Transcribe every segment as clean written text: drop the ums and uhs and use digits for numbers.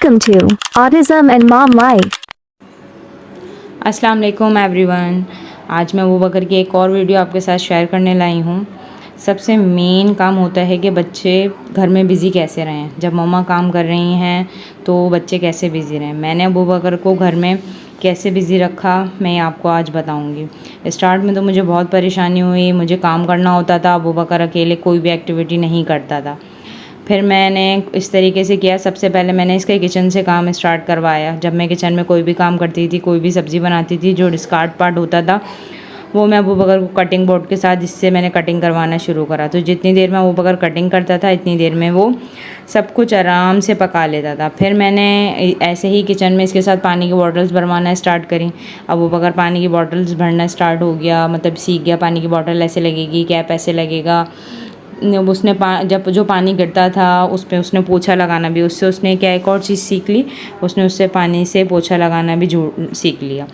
Welcome to Autism and Mom Life. अस्सलाम वालेकुम everyone. आज मैं अबू बकर की एक और वीडियो आपके साथ शेयर करने लाई हूँ। सबसे मेन काम होता है कि बच्चे घर में बिज़ी कैसे रहें। जब मम्मा काम कर रही हैं तो बच्चे कैसे बिज़ी रहें। मैंने अबू बकर को घर में कैसे बिज़ी रखा मैं आपको आज बताऊंगी। स्टार्ट में तो मुझे बहुत परेशानी हुई, मुझे काम करना होता था, अबू बकर अकेले कोई भी एक्टिविटी नहीं करता था। फिर मैंने इस तरीके से किया, सबसे पहले मैंने इसके किचन से काम स्टार्ट करवाया। जब मैं किचन में कोई भी काम करती थी, कोई भी सब्ज़ी बनाती थी, जो डिस्कार्ड पार्ट होता था वो मैं अबू बकर को कटिंग बोर्ड के साथ इससे मैंने कटिंग करवाना शुरू करा। तो जितनी देर में अबू बकर कटिंग करता था इतनी देर में वो सब कुछ आराम से पका लेता था। फिर मैंने ऐसे ही किचन में इसके साथ पानी की बॉटल्स भरवाना स्टार्ट करी। अबू बकर पानी की बॉटल्स भरना स्टार्ट हो गया, मतलब सीख गया पानी की बॉटल ऐसे लगेगी, कैप ऐसे लगेगा। उसने जब जो पानी गिरता था उस पर उसने पोछा लगाना भी, उससे उसने क्या एक और चीज़ सीख ली, उसने उससे पानी से पोछा लगाना भी सीख लिया।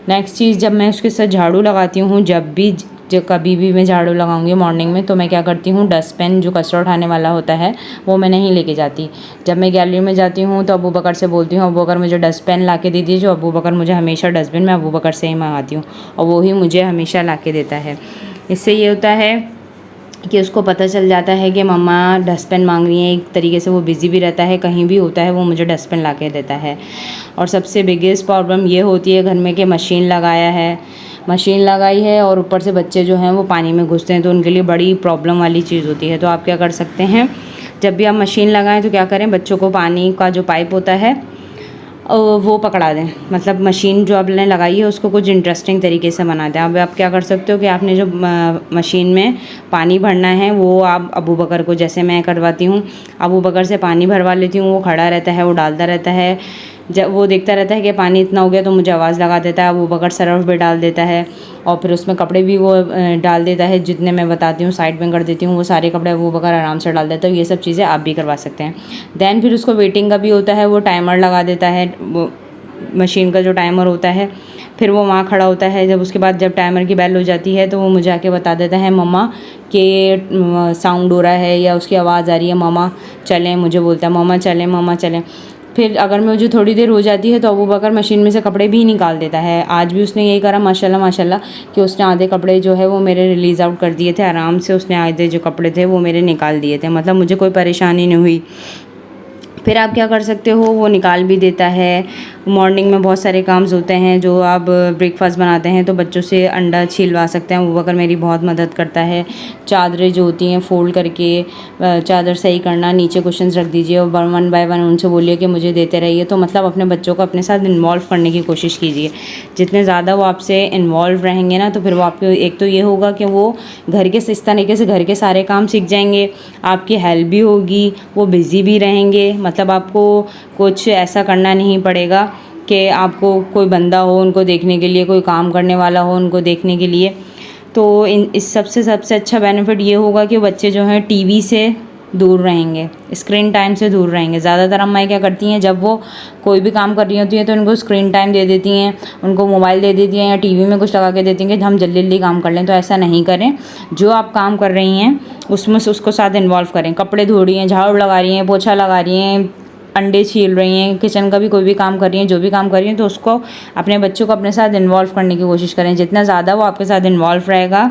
नेक्स्ट चीज़, जब मैं उसके साथ झाड़ू लगाती हूँ, जब कभी भी मैं झाड़ू लगाऊंगी मॉर्निंग में, तो मैं क्या करती हूँ, डस्टबिन जो कचरा उठाने वाला होता है वो मैं नहीं लेके जाती। जब मैं गैलरी में जाती हूँ तो अबू बकर से बोलती हूँ, अबू बकर मुझे डस्टबिन ला के दीजिए। जो अबू बकर मुझे हमेशा डस्टबिन मैं अबू बकर से ही मंगाती हूँ और वो ही मुझे हमेशा ला के देता है। इससे ये होता है कि उसको पता चल जाता है कि मम्मा डस्टबिन मांग रही है। एक तरीके से वो बिज़ी भी रहता है, कहीं भी होता है वो मुझे डस्टबिन ला के देता है। और सबसे बिगेस्ट प्रॉब्लम ये होती है घर में कि मशीन लगाई है और ऊपर से बच्चे जो हैं वो पानी में घुसते हैं, तो उनके लिए बड़ी प्रॉब्लम वाली चीज़ होती है। तो आप क्या कर सकते हैं, जब भी आप मशीन लगाएं तो क्या करें, बच्चों को पानी का जो पाइप होता है वो पकड़ा दें। मतलब मशीन जो आपने लगाई है उसको कुछ इंटरेस्टिंग तरीके से बना दें। अब आप क्या कर सकते हो कि आपने जो मशीन में पानी भरना है वो आप अबू बकर को, जैसे मैं करवाती हूँ, अबू बकर से पानी भरवा लेती हूँ। वो खड़ा रहता है, वो डालता रहता है। जब वो देखता रहता है कि पानी इतना हो गया तो मुझे आवाज़ लगा देता है। अबू बकर सरफ भी डाल देता है और फिर उसमें कपड़े भी वो डाल देता है। जितने मैं बताती हूँ साइड में कर देती हूँ, वो सारे कपड़े अबू बकर आराम से डाल देता है। ये सब चीज़ें आप भी करवा सकते हैं। दैन फिर उसको वेटिंग का भी होता है, वो टाइमर लगा देता है, वो मशीन का जो टाइमर होता है। फिर वो वहाँ खड़ा होता है। जब उसके बाद जब टाइमर की बेल हो जाती है तो वो मुझे आके बता देता है, मम्मा कि साउंड हो रहा है या उसकी आवाज़ आ रही है, मम्मा चलें। मुझे बोलता है मम्मा चलें, मम्मा चलें। फिर अगर मुझे थोड़ी देर हो जाती है तो अबू बकर मशीन में से कपड़े भी निकाल देता है। आज भी उसने यही करा, माशाल्लाह माशाल्लाह, कि उसने आधे कपड़े जो है वो मेरे रिलीज़ आउट कर दिए थे। आराम से उसने आधे जो कपड़े थे वो मेरे निकाल दिए थे, मतलब मुझे कोई परेशानी नहीं हुई। फिर आप क्या कर सकते हो, वो निकाल भी देता है। मॉर्निंग में बहुत सारे काम्स होते हैं, जो आप ब्रेकफास्ट बनाते हैं तो बच्चों से अंडा छीलवा सकते हैं। वो अगर मेरी बहुत मदद करता है। चादरें जो होती हैं फ़ोल्ड करके चादर सही करना, नीचे कुशन्स रख दीजिए और 1 बाय 1 उनसे बोलिए कि मुझे देते रहिए। तो मतलब अपने बच्चों को अपने साथ इन्वॉल्व करने की कोशिश कीजिए। जितने ज़्यादा वो आपसे इन्वॉल्व रहेंगे ना, तो फिर वो आपको, एक तो ये होगा कि वो घर के इस तरीके से घर के सारे काम सीख जाएंगे, आपकी हेल्प भी होगी, वो बिज़ी भी रहेंगे। मतलब आपको कुछ ऐसा करना नहीं पड़ेगा कि आपको कोई बंदा हो उनको देखने के लिए, कोई काम करने वाला हो उनको देखने के लिए। तो इस सबसे अच्छा बेनिफिट ये होगा कि बच्चे जो हैं टीवी से दूर रहेंगे, स्क्रीन टाइम से दूर रहेंगे। ज़्यादातर अम्माएँ क्या करती हैं, जब वो कोई भी काम कर रही होती हैं तो उनको स्क्रीन टाइम दे देती हैं, उनको मोबाइल दे देती हैं या टीवी में कुछ लगा के देती हैं कि हम जल्दी जल्दी काम कर लें। तो ऐसा नहीं करें। जो आप काम कर रही हैं उसमें से उसको साथ इन्वॉल्व करें। कपड़े धो रही हैं, झाड़ू लगा रही हैं, पोछा लगा रही हैं, अंडे छील रही हैं, किचन का भी कोई भी काम कर रही हैं, जो भी काम कर रही हैं, तो उसको अपने बच्चों को अपने साथ इन्वॉल्व करने की कोशिश करें। जितना ज़्यादा वो आपके साथ इन्वॉल्व रहेगा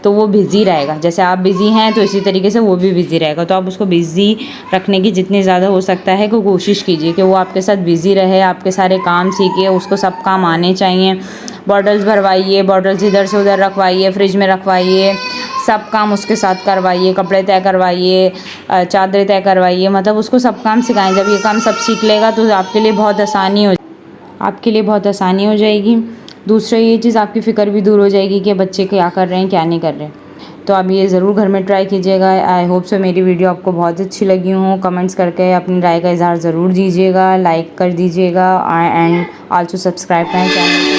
तो वो बिज़ी रहेगा। जैसे आप बिज़ी हैं तो इसी तरीके से वो भी बिज़ी रहेगा। तो आप उसको बिज़ी रखने की जितनी ज़्यादा हो सकता है को कोशिश कीजिए कि वो आपके साथ बिज़ी रहे, आपके सारे काम सीखे, उसको सब काम आने चाहिए। बॉटल्स भरवाइए, बॉटल्स इधर से उधर रखवाइए, फ्रिज में रखवाइए, सब काम उसके साथ करवाइए, कपड़े तय करवाइए, चादरें तय करवाइए। मतलब उसको सब काम सिखाएं। जब ये काम सब सीख लेगा तो आपके लिए बहुत आसानी हो जाएगी। दूसरा ये चीज़, आपकी फ़िक्र भी दूर हो जाएगी कि बच्चे क्या कर रहे हैं क्या नहीं कर रहे। तो आप ये ज़रूर घर में ट्राई कीजिएगा। आई होप सो मेरी वीडियो आपको बहुत अच्छी लगी हो। कमेंट्स करके अपनी राय का इज़हार ज़रूर दीजिएगा, लाइक कर दीजिएगा and also subscribe my channel.